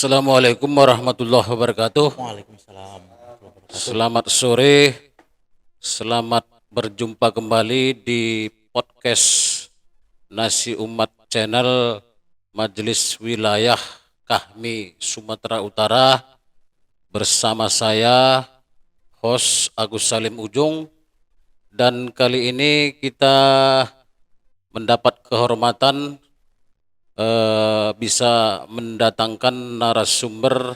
Assalamualaikum warahmatullahi wabarakatuh. Waalaikumsalam warahmatullahi wabarakatuh. Selamat sore, selamat berjumpa kembali di podcast Nasi Umat Channel Majelis Wilayah Kahmi Sumatera Utara bersama saya host Agus Salim Ujung, dan kali ini kita mendapat kehormatan bisa mendatangkan narasumber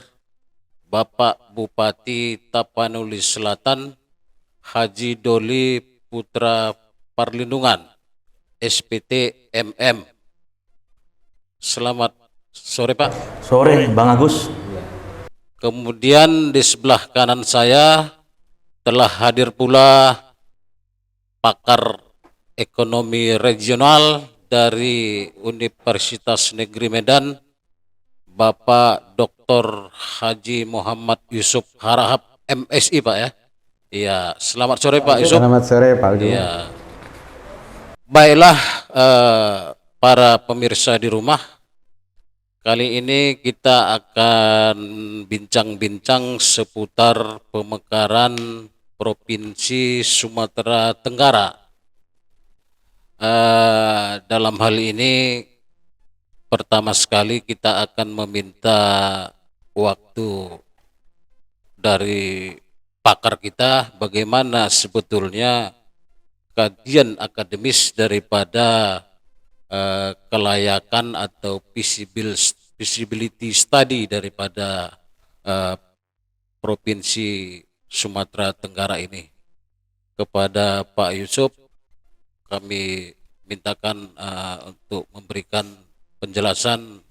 Bapak Bupati Tapanuli Selatan Haji Doli Putra Parlindungan SPT MM. Selamat sore Pak. Sore Bang Agus. Kemudian di sebelah kanan saya telah hadir pula pakar ekonomi regional dari Universitas Negeri Medan, Bapak Dr. Haji Muhammad Yusuf Harahap MSI Pak ya. Iya, selamat sore Pak Yusuf. Selamat sore Pak Ujung. Iya. Baiklah para pemirsa di rumah, kali ini kita akan bincang-bincang seputar pemekaran Provinsi Sumatera Tenggara. Dalam hal ini pertama sekali kita akan meminta waktu dari pakar kita bagaimana sebetulnya kajian akademis daripada kelayakan atau feasibility study daripada Provinsi Sumatera Tenggara ini. Kepada Pak Yusuf kami mintakan untuk memberikan penjelasan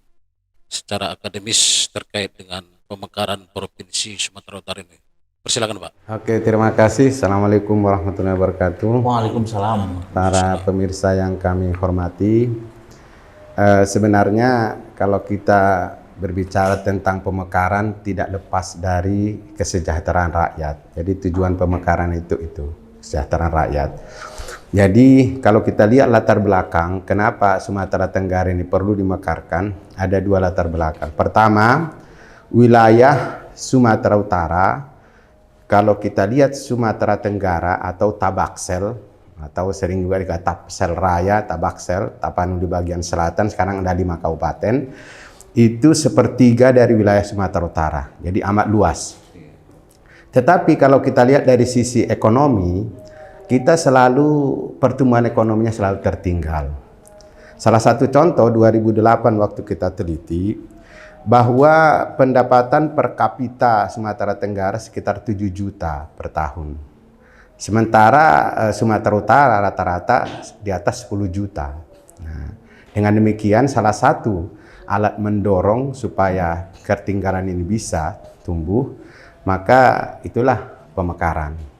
secara akademis terkait dengan pemekaran Provinsi Sumatera Utara ini. Persilakan Pak. Oke, terima kasih. Assalamualaikum warahmatullahi wabarakatuh. Waalaikumsalam. Para pemirsa yang kami hormati, sebenarnya kalau kita berbicara tentang pemekaran tidak lepas dari kesejahteraan rakyat. Jadi tujuan pemekaran itu kesejahteraan rakyat. Jadi kalau kita lihat latar belakang kenapa Sumatera Tenggara ini perlu dimekarkan, ada dua latar belakang. Pertama, wilayah Sumatera Utara, kalau kita lihat Sumatera Tenggara atau Tabaksel, atau sering juga dikatakan Tapsel Raya, Tabaksel, Tapanuli bagian selatan, sekarang ada 5 kabupaten, itu sepertiga dari wilayah Sumatera Utara, jadi amat luas. Tetapi kalau kita lihat dari sisi ekonomi, kita selalu pertumbuhan ekonominya selalu tertinggal. Salah satu contoh 2008 waktu kita teliti bahwa pendapatan per kapita Sumatera Tenggara sekitar 7 juta per tahun. Sementara Sumatera Utara rata-rata di atas 10 juta. Nah, dengan demikian salah satu alat mendorong supaya ketertinggalan ini bisa tumbuh, maka itulah pemekaran.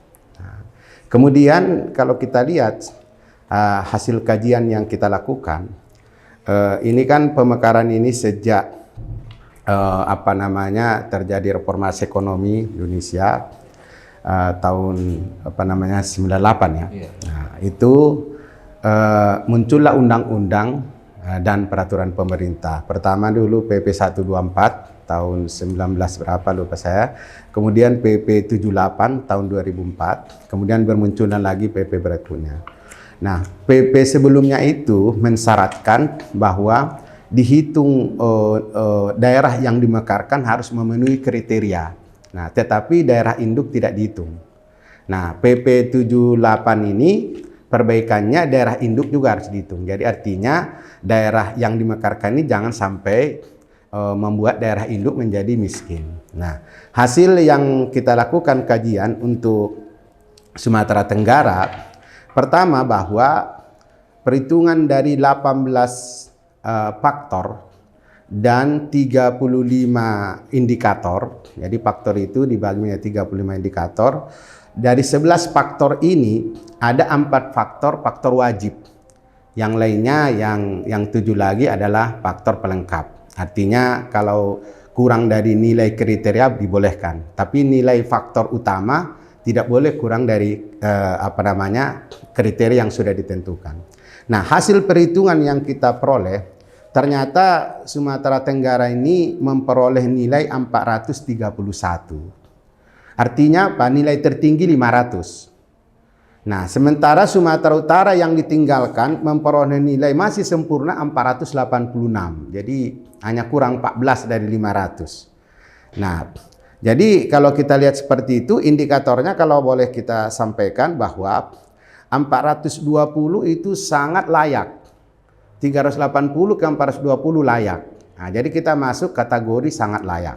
Kemudian kalau kita lihat hasil kajian yang kita lakukan, ini kan pemekaran ini sejak terjadi reformasi ekonomi Indonesia tahun 98 ya. Nah, itu muncullah undang-undang dan peraturan pemerintah. Pertama dulu PP 124 tahun 19 berapa lupa saya, kemudian PP 78 tahun 2004, kemudian bermunculan lagi PP berikutnya. Nah, PP sebelumnya itu mensyaratkan bahwa dihitung daerah yang dimekarkan harus memenuhi kriteria. Nah, tetapi daerah induk tidak dihitung. Nah, PP 78 ini perbaikannya daerah induk juga harus dihitung. Jadi artinya daerah yang dimekarkan ini jangan sampai membuat daerah induk menjadi miskin. Nah, hasil yang kita lakukan kajian untuk Sumatera Tenggara, pertama bahwa perhitungan dari 18 faktor dan 35 indikator, jadi faktor itu dibagi menjadi 35 indikator. Dari 11 faktor ini ada 4 faktor wajib. Yang lainnya yang 7 lagi adalah faktor pelengkap. Artinya kalau kurang dari nilai kriteria dibolehkan, tapi nilai faktor utama tidak boleh kurang dari kriteria yang sudah ditentukan. Nah, hasil perhitungan yang kita peroleh ternyata Sumatera Tenggara ini memperoleh nilai 431. Artinya apa? Nilai tertinggi 500. Nah, sementara Sumatera Utara yang ditinggalkan memperoleh nilai masih sempurna 486. Jadi hanya kurang 14 dari 500. Nah, jadi kalau kita lihat seperti itu, indikatornya kalau boleh kita sampaikan bahwa 420 itu sangat layak. 380 ke 420 layak. Nah, jadi kita masuk kategori sangat layak.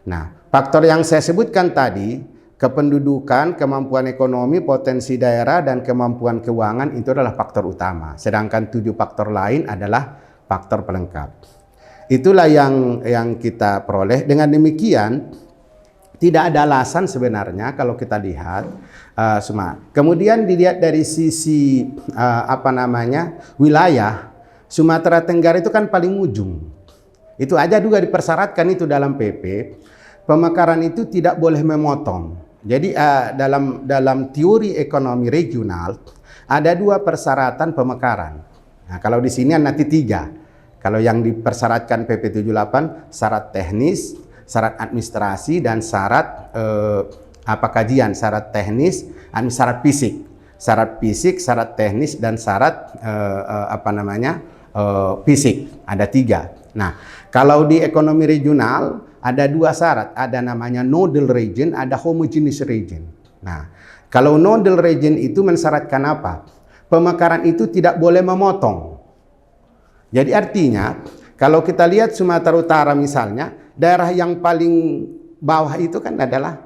Nah, faktor yang saya sebutkan tadi, kependudukan, kemampuan ekonomi, potensi daerah, dan kemampuan keuangan itu adalah faktor utama. Sedangkan 7 faktor lain adalah faktor pelengkap. Itulah yang kita peroleh. Dengan demikian, tidak ada alasan sebenarnya kalau kita lihat semua. Kemudian dilihat dari sisi wilayah, Sumatera Tenggara itu kan paling ujung. Itu aja juga dipersyaratkan itu dalam PP. Pemekaran itu tidak boleh memotong. Jadi dalam teori ekonomi regional ada 2 persyaratan pemekaran. Nah, kalau di sini nanti 3. Kalau yang dipersyaratkan PP 78 syarat teknis, syarat administrasi, dan syarat kajian, syarat teknis, syarat fisik. Syarat fisik, syarat teknis, dan syarat fisik. Ada 3. Nah, kalau di ekonomi regional ada 2 syarat, ada namanya nodal region, ada homogeneous region. Nah, kalau nodal region itu mensyaratkan apa? Pemekaran itu tidak boleh memotong. Jadi artinya, kalau kita lihat Sumatera Utara misalnya, daerah yang paling bawah itu kan adalah,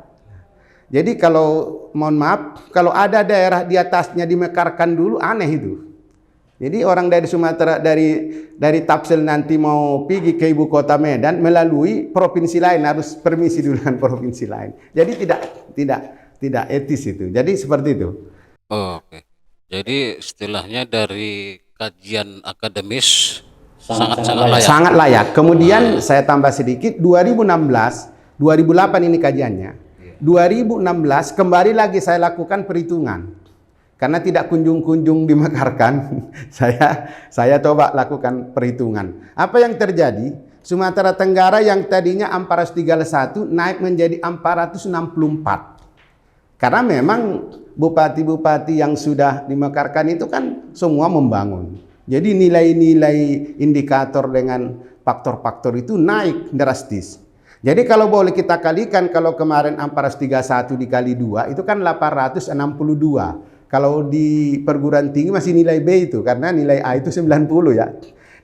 jadi kalau mohon maaf, kalau ada daerah di atasnya dimekarkan dulu, aneh itu. Jadi orang dari Sumatera, dari Tapsel nanti mau pergi ke ibu kota Medan melalui provinsi lain, harus permisi dulu dengan provinsi lain. Jadi tidak etis itu. Jadi seperti itu. Oh, oke. Jadi istilahnya dari kajian akademis sangat-sangat layak. Sangat layak. Kemudian saya tambah sedikit, 2016, 2008 ini kajiannya. 2016 kembali lagi saya lakukan perhitungan. Karena tidak kunjung-kunjung dimekarkan, saya coba lakukan perhitungan. Apa yang terjadi? Sumatera Tenggara yang tadinya 431 naik menjadi 464. Karena memang bupati-bupati yang sudah dimekarkan itu kan semua membangun. Jadi nilai-nilai indikator dengan faktor-faktor itu naik drastis. Jadi kalau boleh kita kalikan, kalau kemarin 431 dikali 2 itu kan 862. Kalau di perguruan tinggi masih nilai B itu, karena nilai A itu 90 ya.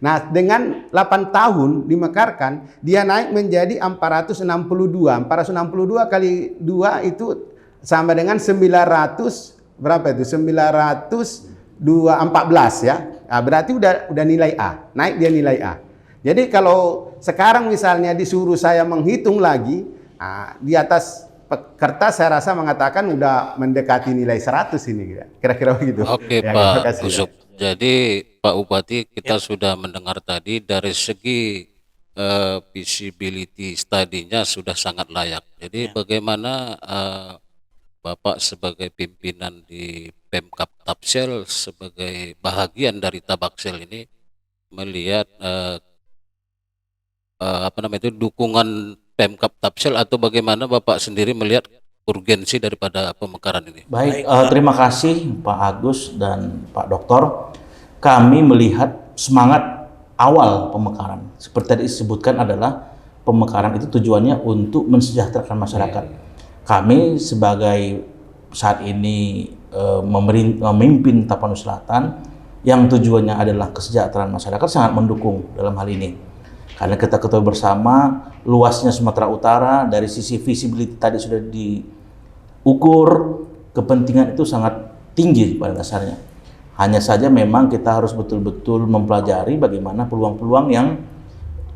Nah, dengan 8 tahun dimekarkan, dia naik menjadi 462. 462 kali 2 itu sama dengan 900, berapa itu? 914 ya. Nah, berarti udah nilai A, naik dia nilai A. Jadi kalau sekarang misalnya disuruh saya menghitung lagi, di atas kertas saya rasa mengatakan udah mendekati nilai 100 ini, kira-kira begitu. Oke, ya, Pak Usup. Jadi Pak Bupati, kita sudah mendengar tadi dari segi feasibility study-nya sudah sangat layak. Jadi bagaimana Bapak sebagai pimpinan di Pemkab Tapsel, sebagai bahagian dari Tabaksel ini melihat dukungan Pemkab Tapsel, atau bagaimana Bapak sendiri melihat urgensi daripada pemekaran ini? Baik, terima kasih Pak Agus dan Pak Doktor. Kami melihat semangat awal pemekaran. Seperti tadi disebutkan adalah pemekaran itu tujuannya untuk mensejahterakan masyarakat. Kami sebagai saat ini memimpin Tapanuli Selatan yang tujuannya adalah kesejahteraan masyarakat sangat mendukung dalam hal ini. Karena kita ketahui bersama luasnya Sumatera Utara, dari sisi visibility tadi sudah diukur, kepentingan itu sangat tinggi pada dasarnya. Hanya saja memang kita harus betul-betul mempelajari bagaimana peluang-peluang yang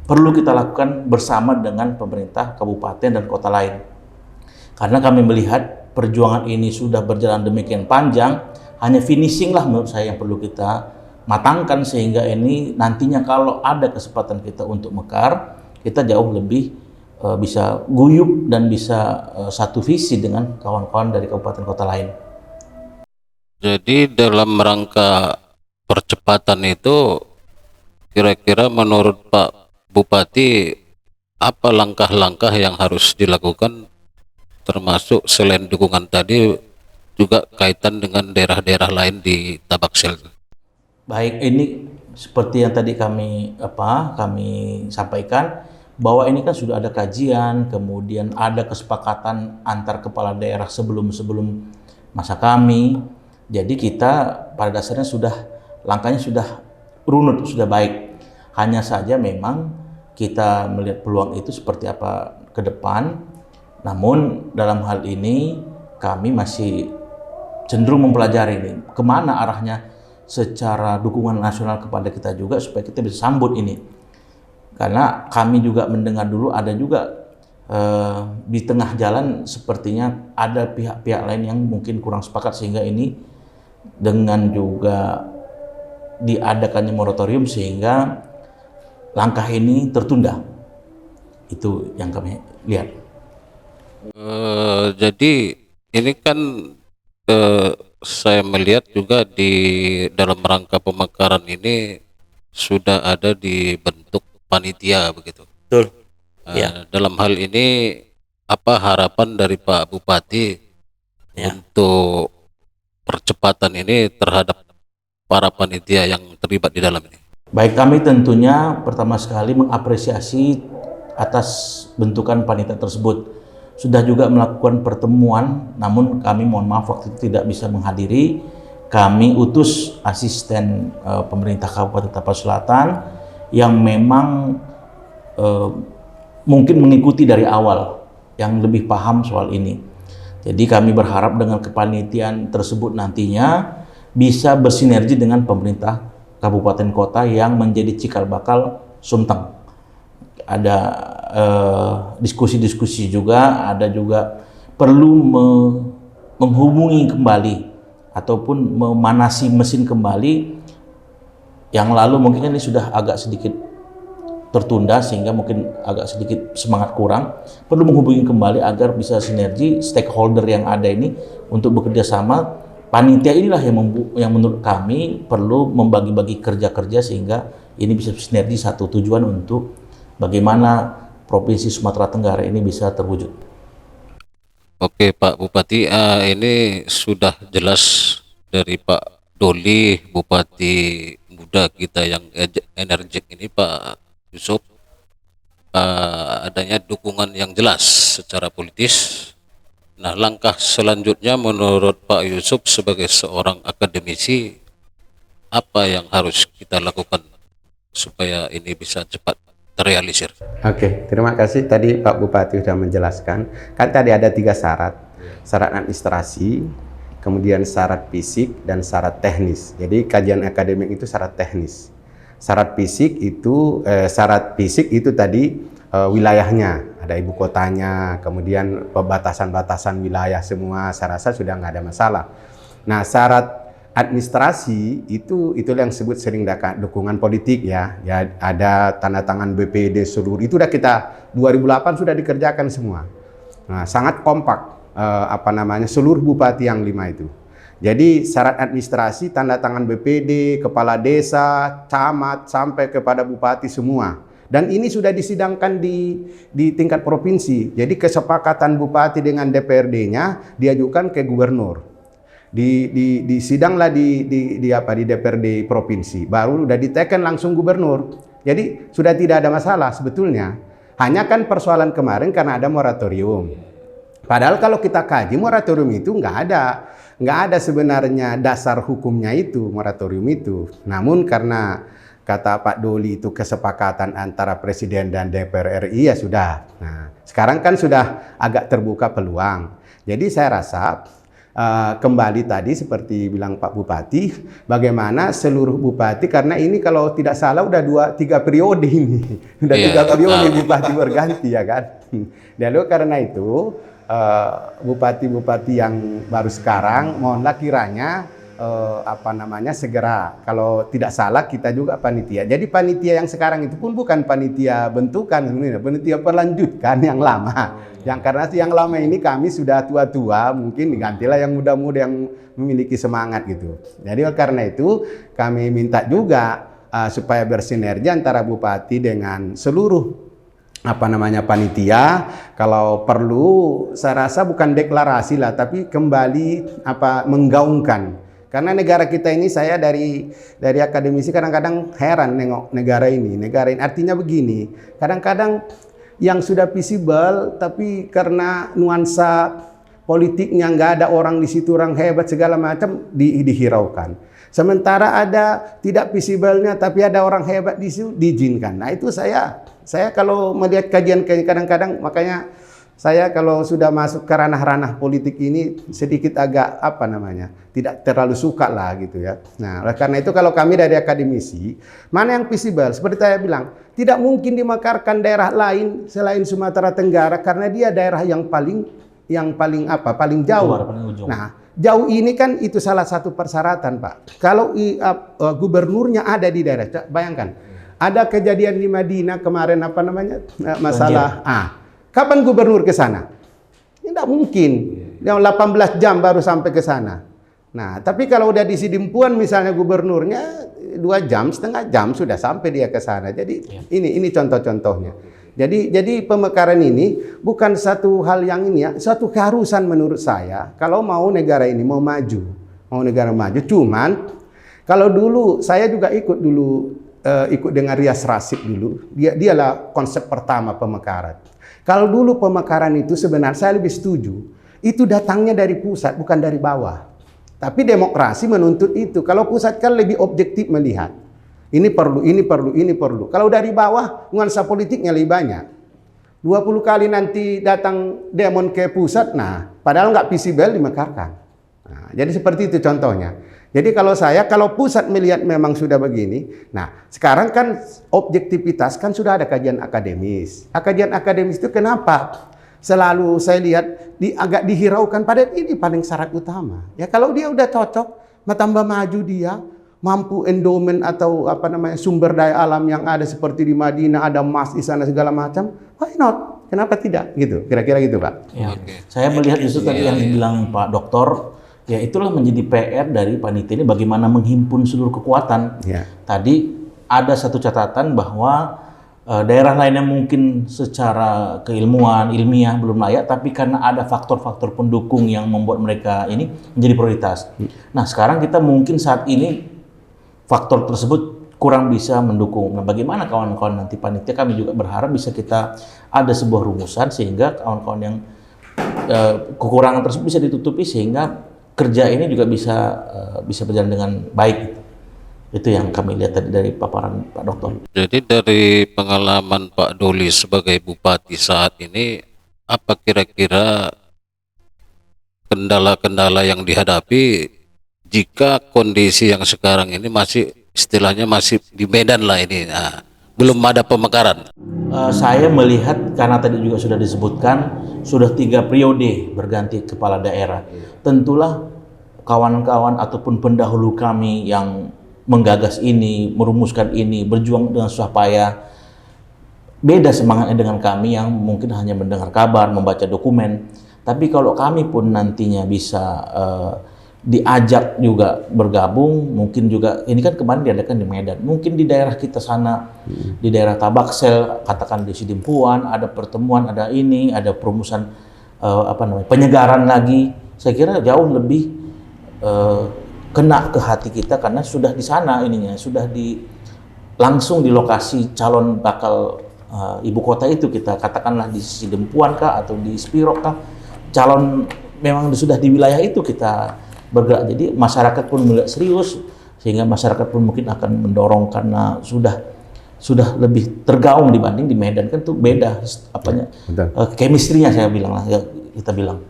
perlu kita lakukan bersama dengan pemerintah kabupaten dan kota lain. Karena kami melihat perjuangan ini sudah berjalan demikian panjang, hanya finishing lah menurut saya yang perlu kita matangkan, sehingga ini nantinya kalau ada kesempatan kita untuk mekar, kita jauh lebih bisa guyup dan bisa satu visi dengan kawan-kawan dari kabupaten kota lain. Jadi dalam rangka percepatan itu Kira-kira menurut Pak Bupati, apa langkah-langkah yang harus dilakukan, termasuk selain dukungan tadi juga kaitan dengan daerah-daerah lain di Tabaksel? Baik, ini seperti yang tadi kami sampaikan bahwa ini kan sudah ada kajian, kemudian ada kesepakatan antar kepala daerah sebelum masa kami. Jadi kita pada dasarnya langkahnya sudah runut, sudah baik. Hanya saja memang kita melihat peluang itu seperti apa ke depan. Namun dalam hal ini kami masih cenderung mempelajari ini kemana arahnya secara dukungan nasional kepada kita juga, supaya kita bisa sambut ini. Karena kami juga mendengar dulu ada juga di tengah jalan sepertinya ada pihak-pihak lain yang mungkin kurang sepakat, sehingga ini dengan juga diadakannya moratorium sehingga langkah ini tertunda. Itu yang kami lihat. Jadi ini kan saya melihat juga di dalam rangka pemekaran ini sudah ada dibentuk panitia begitu. Betul. Dalam hal ini apa harapan dari Pak Bupati untuk percepatan ini terhadap para panitia yang terlibat di dalam ini? Baik, kami tentunya pertama sekali mengapresiasi atas bentukan panitia tersebut. Sudah juga melakukan pertemuan, namun kami mohon maaf waktu itu tidak bisa menghadiri. Kami utus asisten pemerintah Kabupaten Tapal Selatan yang memang mungkin mengikuti dari awal, yang lebih paham soal ini. Jadi kami berharap dengan kepanitiaan tersebut nantinya bisa bersinergi dengan pemerintah kabupaten kota yang menjadi cikal bakal Sumteng. Ada diskusi-diskusi juga, ada juga perlu menghubungi kembali ataupun memanasi mesin kembali yang lalu mungkin ini sudah agak sedikit tertunda sehingga mungkin agak sedikit semangat kurang. Perlu menghubungi kembali agar bisa sinergi stakeholder yang ada ini untuk bekerja sama. Panitia inilah yang menurut kami perlu membagi-bagi kerja-kerja sehingga ini bisa sinergi satu tujuan untuk bagaimana Provinsi Sumatera Tenggara ini bisa terwujud. Oke Pak Bupati, ini sudah jelas dari Pak Doli, Bupati muda kita yang energik ini, Pak Yusuf, adanya dukungan yang jelas secara politis. Nah, langkah selanjutnya menurut Pak Yusuf sebagai seorang akademisi, apa yang harus kita lakukan supaya ini bisa cepat terrealisir? Oke, terima kasih. Tadi Pak Bupati sudah menjelaskan. Kan tadi ada 3 syarat. Syarat administrasi, kemudian syarat fisik, dan syarat teknis. Jadi kajian akademik itu syarat teknis. Syarat fisik itu tadi wilayahnya. Ada ibu kotanya, kemudian pembatasan-batasan wilayah semua. Saya rasa sudah nggak ada masalah. Nah, syarat administrasi itu yang disebut sering dukungan politik ya. Ya ada tanda tangan BPD seluruh itu udah kita 2008 sudah dikerjakan semua. Nah, sangat kompak seluruh bupati yang 5 itu. Jadi syarat administrasi tanda tangan BPD, kepala desa, camat sampai kepada bupati semua. Dan ini sudah disidangkan di tingkat provinsi. Jadi kesepakatan bupati dengan DPRD-nya diajukan ke gubernur. Disidanglah di DPRD provinsi, baru udah diteken langsung gubernur. Jadi sudah tidak ada masalah sebetulnya. Hanya kan persoalan kemarin karena ada moratorium. Padahal kalau kita kaji moratorium itu nggak ada sebenarnya dasar hukumnya itu moratorium itu. Namun karena kata Pak Doli itu kesepakatan antara Presiden dan DPR RI ya sudah. Nah, sekarang kan sudah agak terbuka peluang. Jadi saya rasa kembali tadi seperti bilang Pak Bupati, bagaimana seluruh bupati, karena ini kalau tidak salah udah 2-3 periode ini. Udah 3 periode bupati berganti ya kan. Lalu karena itu bupati-bupati yang baru sekarang mohonlah kiranya segera, kalau tidak salah kita juga panitia. Jadi panitia yang sekarang itu pun bukan panitia bentukan sebenarnya, panitia berlanjutkan yang lama. Yang karena yang lama ini kami sudah tua-tua, mungkin digantilah yang muda-muda yang memiliki semangat gitu. Jadi karena itu kami minta juga supaya bersinergi antara bupati dengan seluruh panitia. Kalau perlu saya rasa bukan deklarasi lah, tapi kembali menggaungkan. Karena negara kita ini, saya dari akademisi kadang-kadang heran nengok negara ini. Negara ini artinya begini, kadang-kadang yang sudah visible tapi karena nuansa politiknya nggak ada orang di situ, orang hebat segala macam dihiraukan. Sementara ada tidak visible-nya tapi ada orang hebat di situ diizinkan. Nah itu saya kalau melihat kajian kadang-kadang, makanya saya kalau sudah masuk ke ranah-ranah politik ini sedikit agak tidak terlalu suka lah gitu ya. Nah oleh karena itu kalau kami dari akademisi, mana yang visible, seperti saya bilang, tidak mungkin dimekarkan daerah lain selain Sumatera Tenggara karena dia daerah yang paling jauh. Nah jauh ini kan itu salah satu persyaratan Pak. Kalau gubernurnya ada di daerah, bayangkan ada kejadian di Madinah kemarin masalah. Kapan gubernur ke sana? Tidak mungkin. Yang 18 jam baru sampai ke sana. Nah, tapi kalau udah di Sidimpuan misalnya gubernurnya 2 jam, setengah jam sudah sampai dia ke sana. Jadi ini contoh-contohnya. Jadi pemekaran ini bukan satu hal yang satu keharusan menurut saya. Kalau mau negara ini mau negara maju. Cuman kalau dulu saya juga ikut dengan Rias Rasid dulu. Dialah konsep pertama pemekaran. Kalau dulu pemekaran itu sebenarnya saya lebih setuju. Itu datangnya dari pusat bukan dari bawah. Tapi demokrasi menuntut itu. Kalau pusat kan lebih objektif melihat. Ini perlu. Kalau dari bawah, nuansa politiknya lebih banyak. 20 kali nanti datang demon ke pusat, padahal nggak visible dimekarkan. Nah, jadi seperti itu contohnya. Jadi kalau pusat melihat memang sudah begini, sekarang kan objektivitas kan sudah ada kajian akademis. Kajian akademis itu kenapa selalu saya lihat agak dihiraukan, padahal ini paling syarat utama. Ya kalau dia udah cocok, tambah maju dia, mampu endowment atau sumber daya alam yang ada seperti di Madinah, ada emas di sana segala macam, why not? Kenapa tidak? Gitu, kira-kira gitu Pak. Ya, saya melihat justru tadi yang dibilang Pak Doktor, ya itulah menjadi PR dari panitia ini bagaimana menghimpun seluruh kekuatan. Tadi ada satu catatan bahwa daerah lain yang mungkin secara ilmiah belum layak, tapi karena ada faktor-faktor pendukung yang membuat mereka ini menjadi prioritas. Nah sekarang kita mungkin saat ini faktor tersebut kurang bisa mendukung. Nah bagaimana kawan-kawan nanti panitia, kami juga berharap bisa kita ada sebuah rumusan sehingga kawan-kawan yang kekurangan tersebut bisa ditutupi sehingga kerja ini juga bisa berjalan dengan baik. Itu yang kami lihat tadi dari paparan Pak Dokter. Jadi dari pengalaman Pak Doli sebagai bupati saat ini, apa kira-kira kendala-kendala yang dihadapi jika kondisi yang sekarang ini masih istilahnya masih di Medan lah ini, belum ada pemekaran? Saya melihat karena tadi juga sudah disebutkan sudah 3 periode berganti kepala daerah. Tentulah kawan-kawan ataupun pendahulu kami yang menggagas ini, merumuskan ini, berjuang dengan susah payah, beda semangatnya dengan kami yang mungkin hanya mendengar kabar, membaca dokumen. Tapi kalau kami pun nantinya bisa diajak juga bergabung, mungkin juga ini kan kemarin diadakan di Medan, mungkin di daerah kita sana, di daerah Tabaksel, katakan di Sidimpuan, ada pertemuan, ada perumusan penyegaran lagi. Saya kira jauh lebih kena ke hati kita karena sudah di sana ininya, sudah langsung di lokasi calon bakal ibu kota itu, kita katakanlah di Sidimpuan kah atau di Spiro kah, calon memang sudah di wilayah itu kita bergerak. Jadi masyarakat pun mulai serius, sehingga masyarakat pun mungkin akan mendorong karena sudah lebih tergaung dibanding di Medan, kan tuh beda chemistry-nya kita bilang.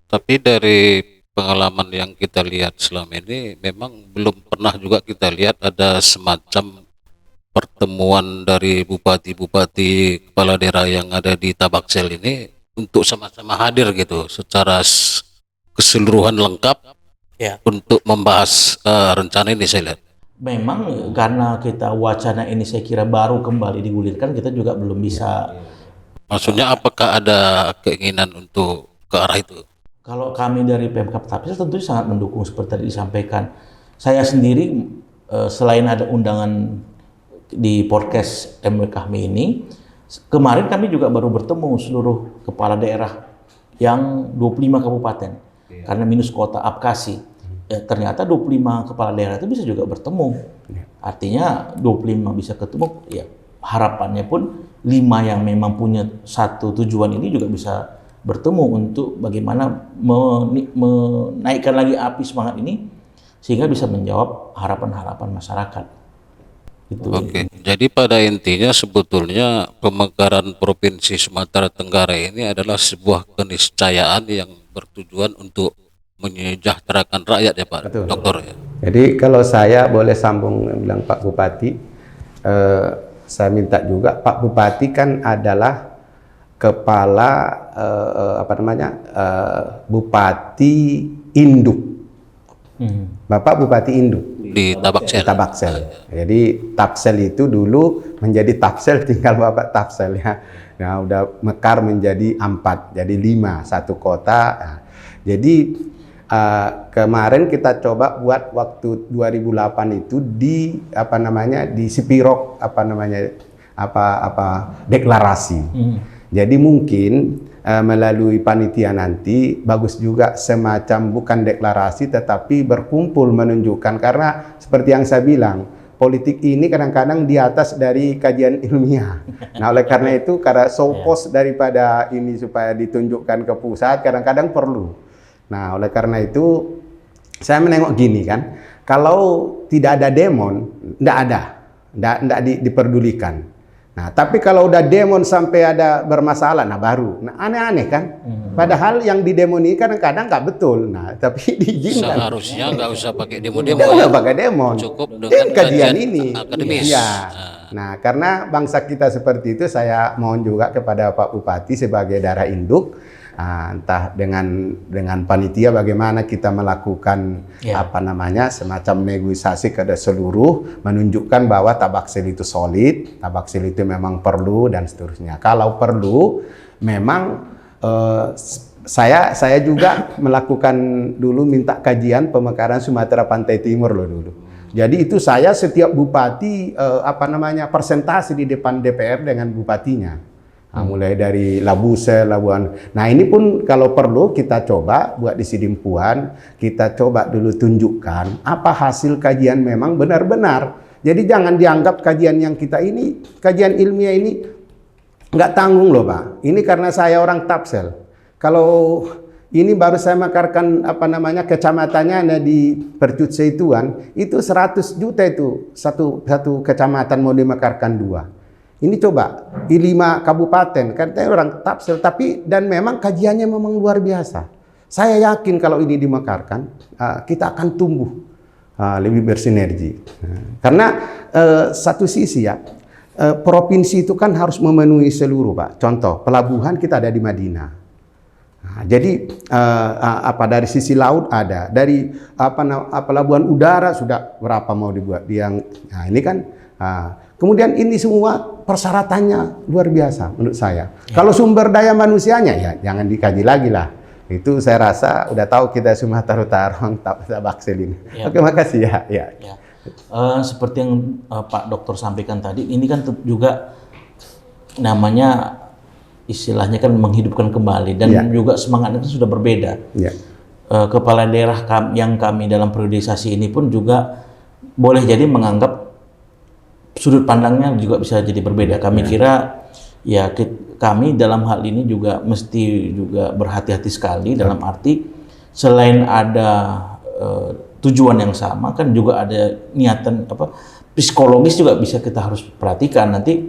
Tapi dari pengalaman yang kita lihat selama ini memang belum pernah juga kita lihat ada semacam pertemuan dari bupati-bupati kepala daerah yang ada di Tabaksel ini untuk sama-sama hadir gitu secara keseluruhan lengkap untuk membahas rencana ini. Saya lihat memang karena kita wacana ini saya kira baru kembali digulirkan, kita juga belum bisa. Maksudnya apakah ada keinginan untuk ke arah itu? Kalau kami dari Pemkab Tapsel tentu sangat mendukung seperti tadi disampaikan. Saya sendiri selain ada undangan di podcast MW kami ini, kemarin kami juga baru bertemu seluruh kepala daerah yang 25 kabupaten karena minus kota Apkasi. Ternyata 25 kepala daerah itu bisa juga bertemu. Artinya 25 bisa ketemu, ya harapannya pun 5 yang memang punya satu tujuan ini juga bisa bertemu untuk bagaimana menaikkan lagi api semangat ini sehingga bisa menjawab harapan-harapan masyarakat. Gitu. Oke, jadi pada intinya sebetulnya pemekaran Provinsi Sumatera Tenggara ini adalah sebuah keniscayaan yang bertujuan untuk menyejahterakan rakyat ya Pak Betul. Dokter ya. Jadi kalau saya boleh sambung bilang Pak Bupati, saya minta juga Pak Bupati kan adalah kepala Bupati Induk. Bapak Bupati Induk Di Tabaksel. Tabaksel. Jadi Tapsel itu dulu menjadi Tapsel, tinggal Bapak Tapsel ya. Nah, udah mekar menjadi 4, jadi 5 satu kota. Nah, jadi kemarin kita coba buat waktu 2008 itu di di Sipirok deklarasi. Jadi mungkin melalui panitia nanti bagus juga semacam bukan deklarasi tetapi berkumpul menunjukkan, karena seperti yang saya bilang politik ini kadang-kadang di atas dari kajian ilmiah. Nah oleh karena itu karena show post daripada ini supaya ditunjukkan ke pusat kadang-kadang perlu. Nah, oleh karena itu saya menengok gini kan, kalau tidak ada demon, tidak diperdulikan. Nah, tapi kalau udah demon sampai ada bermasalah, nah baru, nah aneh-aneh kan. Padahal yang didemon ini kadang-kadang nggak betul, nah tapi diizinkan. Seharusnya nggak usah pakai demo-demo Nggak ya. usah pakai demon. Cukup dengan kajian ini. akademis. Iya. Nah, karena bangsa kita seperti itu, saya mohon juga kepada Pak Bupati sebagai daerah induk, entah dengan panitia bagaimana kita melakukan semacam negosiasi ke seluruh, menunjukkan bahwa Tabaksel itu solid, Tabaksel itu memang perlu dan seterusnya. Kalau perlu memang saya juga melakukan dulu minta kajian pemekaran Sumatera Pantai Timur loh dulu. Jadi itu saya setiap bupati presentasi di depan DPR dengan bupatinya. Nah, mulai dari Labusel, Labuan. Nah ini pun kalau perlu kita coba buat di Sidimpuan, kita coba dulu tunjukkan apa hasil kajian memang benar-benar. Jadi jangan dianggap kajian yang kita ini, kajian ilmiah ini nggak tanggung loh Pak. Ini karena saya orang Tapsel. Kalau ini baru saya mekarkan kecamatannya ada di Percut Seituan, itu 100 juta itu satu kecamatan mau dimekarkan 2. Ini coba di 5 kabupaten, katanya orang Tapsel, tapi dan memang kajiannya memang luar biasa. Saya yakin kalau ini dimekarkan, kita akan tumbuh lebih bersinergi. Karena satu sisi ya, provinsi itu kan harus memenuhi seluruh Pak. Contoh, pelabuhan kita ada di Madinah. Nah, jadi dari sisi laut ada, dari pelabuhan udara sudah berapa mau dibuat nah ini kan. Kemudian ini semua persyaratannya luar biasa menurut saya. Kalau sumber daya manusianya ya jangan dikaji lagi lah. Itu saya rasa udah tahu kita Sumatera Utara Tabaksel ini. Oke, makasih ya. Seperti yang Pak Dokter sampaikan tadi, ini kan juga namanya istilahnya kan menghidupkan kembali dan juga semangatnya sudah berbeda. Kepala daerah yang kami dalam priorisasi ini pun juga boleh jadi menganggap sudut pandangnya juga bisa jadi berbeda. Kami kira kami dalam hal ini juga mesti juga berhati-hati sekali dalam arti selain ada tujuan yang sama kan juga ada niatan psikologis juga bisa kita harus perhatikan. Nanti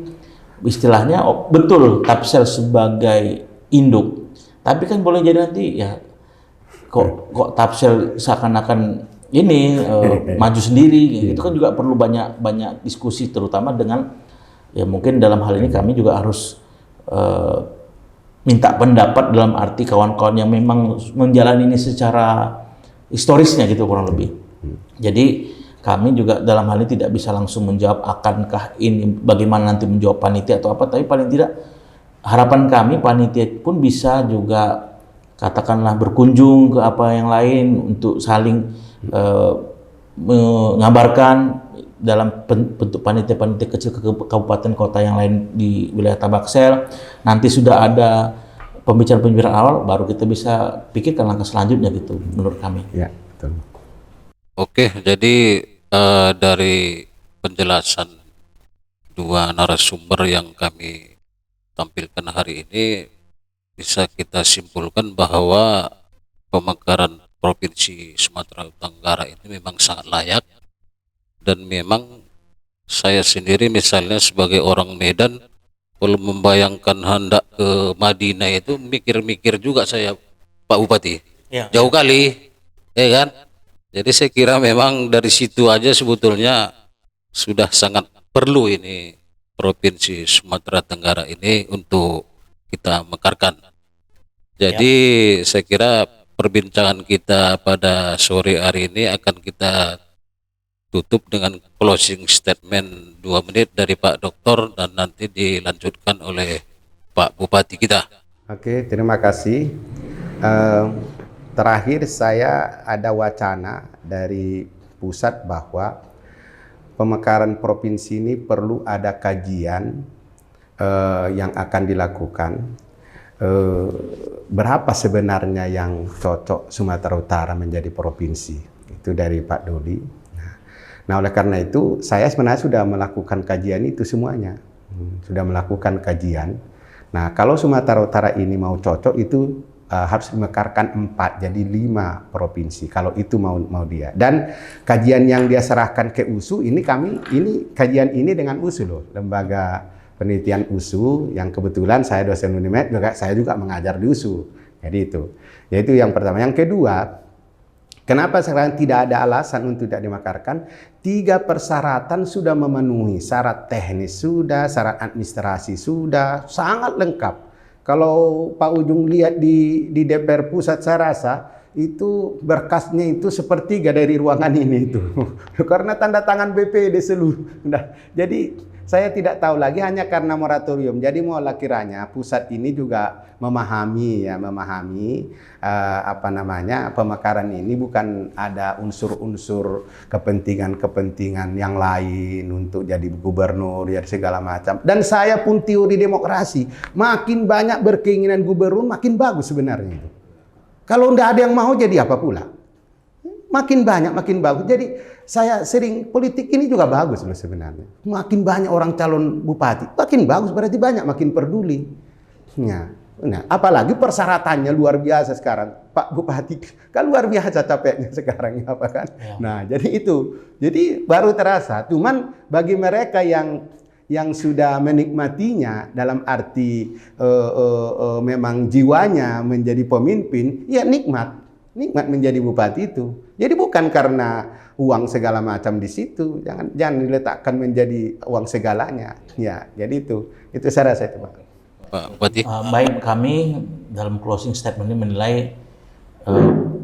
istilahnya betul Tapsel sebagai induk, tapi kan boleh jadi nanti kok Tapsel seakan-akan ini maju sendiri, itu kan juga perlu banyak diskusi, terutama dengan mungkin dalam hal ini kami juga harus minta pendapat dalam arti kawan-kawan yang memang menjalani ini secara historisnya gitu kurang lebih. Jadi kami juga dalam hal ini tidak bisa langsung menjawab akankah ini bagaimana nanti menjawab panitia atau apa, tapi paling tidak harapan kami panitia pun bisa juga katakanlah berkunjung ke apa yang lain untuk saling mengabarkan dalam bentuk panitia-panitia kecil ke kabupaten kota yang lain di wilayah Tabaksel. Nanti sudah ada pembicaraan-pembicaraan awal, baru kita bisa pikirkan langkah selanjutnya gitu menurut kami. Ya, betul. Oke, jadi dari penjelasan dua narasumber yang kami tampilkan hari ini, bisa kita simpulkan bahwa pemekaran Provinsi Sumatera Tenggara ini memang sangat layak, dan memang saya sendiri misalnya sebagai orang Medan, kalau membayangkan hendak ke Madinah itu mikir-mikir juga saya, Pak Bupati. Ya, Jauh kali, ya kan? Jadi saya kira memang dari situ aja sebetulnya sudah sangat perlu ini Provinsi Sumatera Tenggara ini untuk kita mekarkan. Jadi saya kira perbincangan kita pada sore hari ini akan kita tutup dengan closing statement 2 menit dari Pak Dokter dan nanti dilanjutkan oleh Pak Bupati kita. Oke, terima kasih. Terakhir saya ada wacana dari pusat bahwa pemekaran provinsi ini perlu ada kajian yang akan dilakukan. Berapa sebenarnya yang cocok Sumatera Utara menjadi provinsi? Itu dari Pak Dodi. Nah, oleh karena itu saya sebenarnya sudah melakukan kajian itu semuanya. Sudah melakukan kajian. Nah, kalau Sumatera Utara ini mau cocok itu harus dimekarkan 4 jadi 5 provinsi. Kalau itu mau dia. Dan kajian yang dia serahkan ke USU ini kajian ini dengan USU loh, lembaga penelitian USU yang kebetulan saya dosen Unimed, saya juga mengajar di USU. Jadi itu. Yaitu yang pertama. Yang kedua, kenapa sekarang tidak ada alasan untuk tidak dimekarkan? 3 persyaratan sudah memenuhi, syarat teknis sudah, syarat administrasi sudah, sangat lengkap. Kalau Pak Ujung lihat di DPR pusat, saya rasa itu berkasnya itu sepertiga dari ruangan ini itu. Karena tanda tangan BPD seluruh. Nah, jadi saya tidak tahu lagi hanya karena moratorium. Jadi mulai kiranya pusat ini juga memahami pemekaran ini bukan ada unsur-unsur kepentingan yang lain untuk jadi gubernur ya segala macam. Dan saya pun teori demokrasi, makin banyak berkeinginan gubernur makin bagus sebenarnya itu. Kalau nggak ada yang mau jadi apa pula? Makin banyak makin bagus. Jadi saya sering politik ini juga bagus loh sebenarnya. Makin banyak orang calon bupati, makin bagus, berarti banyak makin peduli. Nah, apalagi persyaratannya luar biasa sekarang. Pak Bupati kan luar biasa capeknya sekarang apa kan. Ya. Nah, jadi itu. Jadi baru terasa. Cuman bagi mereka yang sudah menikmatinya dalam arti memang jiwanya menjadi pemimpin, ya nikmat menjadi bupati itu. Jadi bukan karena uang segala macam di situ, jangan diletakkan menjadi uang segalanya. Ya, jadi itu saya rasa itu, Pak. Pak Bupati. Baik, kami dalam closing statement ini menilai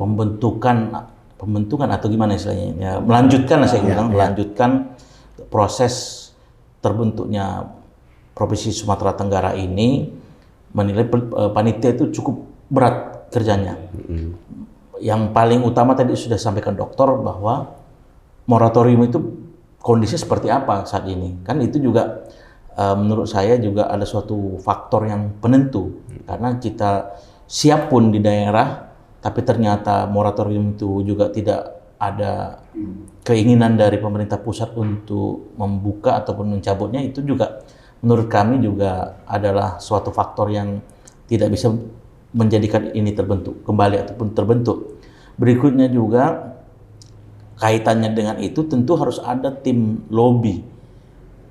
pembentukan atau gimana istilahnya, ya, melanjutkan saya bilang, melanjutkan proses terbentuknya Provinsi Sumatera Tenggara ini, menilai panitia itu cukup berat kerjanya. Yang paling utama tadi sudah sampaikan dokter bahwa moratorium itu kondisi seperti apa saat ini. Kan itu juga menurut saya juga ada suatu faktor yang penentu. Karena kita siap pun di daerah, tapi ternyata moratorium itu juga tidak ada keinginan dari pemerintah pusat untuk membuka ataupun mencabutnya. Itu juga menurut kami juga adalah suatu faktor yang tidak bisa menjadikan ini terbentuk kembali ataupun terbentuk. Berikutnya juga kaitannya dengan itu tentu harus ada tim lobby,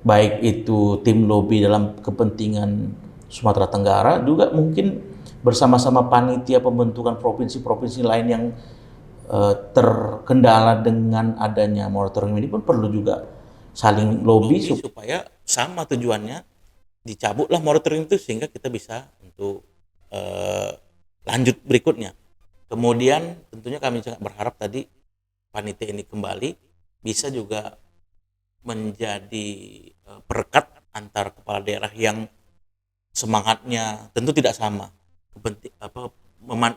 baik itu tim lobby dalam kepentingan Sumatera Tenggara, juga mungkin bersama-sama panitia pembentukan provinsi-provinsi lain yang terkendala dengan adanya moratorium ini pun perlu juga saling lobby supaya sama tujuannya, dicabutlah moratorium itu sehingga kita bisa untuk lanjut berikutnya. Kemudian tentunya kami sangat berharap tadi panitia ini kembali bisa juga menjadi perekat antar kepala daerah yang semangatnya tentu tidak sama,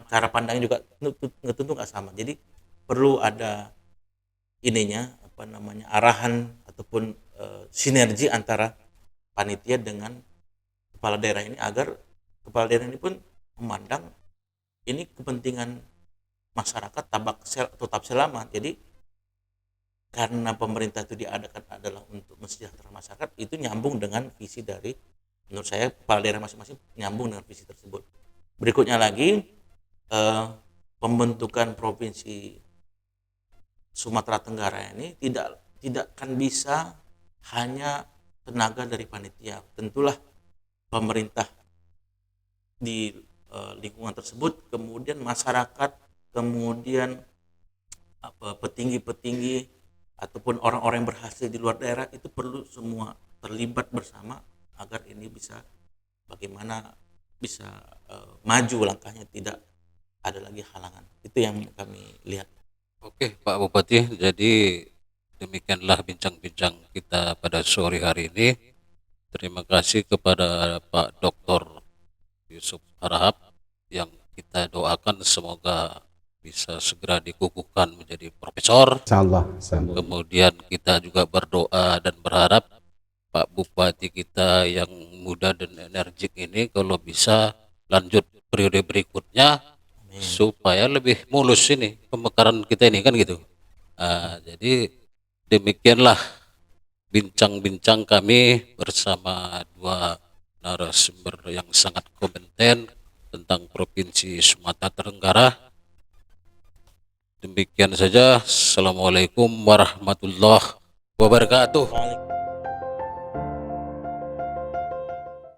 cara pandangnya juga tentu nggak sama. Jadi perlu ada arahan ataupun sinergi antara panitia dengan kepala daerah ini, agar kepala daerah ini pun memandang ini kepentingan masyarakat Tabaksel atau Tapsel lama. Jadi karena pemerintah itu diadakan adalah untuk mensejahterakan masyarakat, itu nyambung dengan visi dari, menurut saya, kepala daerah masing-masing nyambung dengan visi tersebut. Berikutnya lagi, pembentukan provinsi Sumatera Tenggara ini tidak akan bisa hanya tenaga dari panitia. Tentulah pemerintah di lingkungan tersebut, kemudian masyarakat, kemudian petinggi-petinggi ataupun orang-orang yang berhasil di luar daerah, itu perlu semua terlibat bersama agar ini bisa bagaimana bisa maju langkahnya, tidak ada lagi halangan. Itu yang kami lihat. Oke, Pak Bupati, jadi demikianlah bincang-bincang kita pada sore hari ini. Terima kasih kepada Pak Dr. Yusuf Harahap, yang kita doakan semoga bisa segera dikukuhkan menjadi profesor. Insyaallah. Kemudian kita juga berdoa dan berharap Pak Bupati kita yang muda dan energik ini kalau bisa lanjut periode berikutnya, supaya lebih mulus ini pemekaran kita ini, kan gitu. Jadi demikianlah bincang-bincang kami bersama dua narasumber yang sangat kompeten tentang Provinsi Sumatera Tenggara. Demikian saja. Assalamualaikum warahmatullahi wabarakatuh.